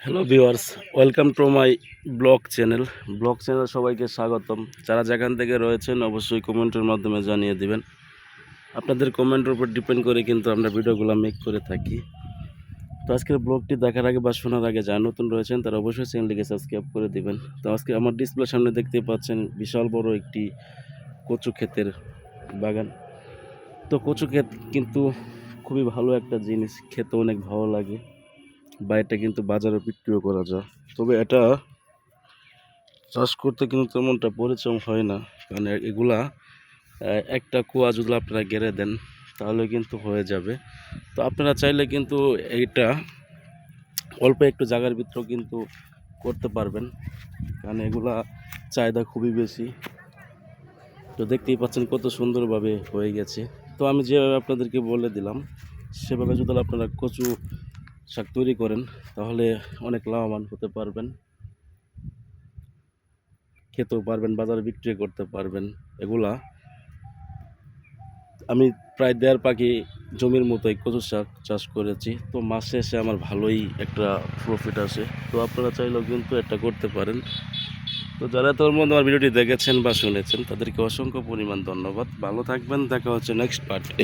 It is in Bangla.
Hello viewers, welcome to my blog channel সবাইকে স্বাগতম। যারা যেখান থেকে রয়েছেন অবশ্যই কমেন্টের মাধ্যমে জানিয়ে দিবেন। আপনাদের কমেন্টের উপর ডিপেন্ড করে কিন্তু আমরা ভিডিওগুলো মেক করে থাকি। তো আজকের ব্লগটি দেখার আগে বা শোনার আগে যারা নতুন রয়েছেন তারা অবশ্যই চ্যানেলটিকে সাবস্ক্রাইব করে দিবেন। তো আজকে আমার ডিসপ্লের সামনে দেখতেই পাচ্ছেন বিশাল বড় একটি কচু ক্ষেতের বাগান। তো কচু ক্ষেত কিন্তু খুবই ভালো একটা জিনিস, খেতে অনেক ভালো লাগে বা এটা কিন্তু বাজারে বিক্রিও করা যায়। তবে এটা চাষ করতে কিন্তু তেমনটা পরিশ্রম হয় না, কারণ এগুলা একটা কুয়া যদি আপনারা গেড়ে দেন তাহলে কিন্তু হয়ে যাবে। তো আপনারা চাইলে কিন্তু এইটা অল্প একটু জায়গার ভিতরেও কিন্তু করতে পারবেন, কারণ এগুলা চাহিদা খুবই বেশি। তো দেখতেই পাচ্ছেন কত সুন্দরভাবে হয়ে গেছে। তো আমি যেভাবে আপনাদেরকে বলে দিলাম সেভাবে যদি আপনারা কচু শাক তৈরি করেন তাহলে অনেক লাভবান হতে পারবেন, খেতেও পারবেন, বাজারে বিক্রি করতে পারবেন। এগুলা আমি প্রায় 1.5 জমির মতো এই কচু শাক চাষ করেছি। তো মাস শেষে আমার ভালোই একটা প্রফিট আসে। তো আপনারা চাইলেও কিন্তু এটা করতে পারেন। তো যারা তোর মধ্যে আমার ভিডিওটি দেখেছেন বা শুনেছেন তাদেরকে অসংখ্য পরিমাণ ধন্যবাদ। ভালো থাকবেন, দেখা হচ্ছে নেক্সট পার্টে।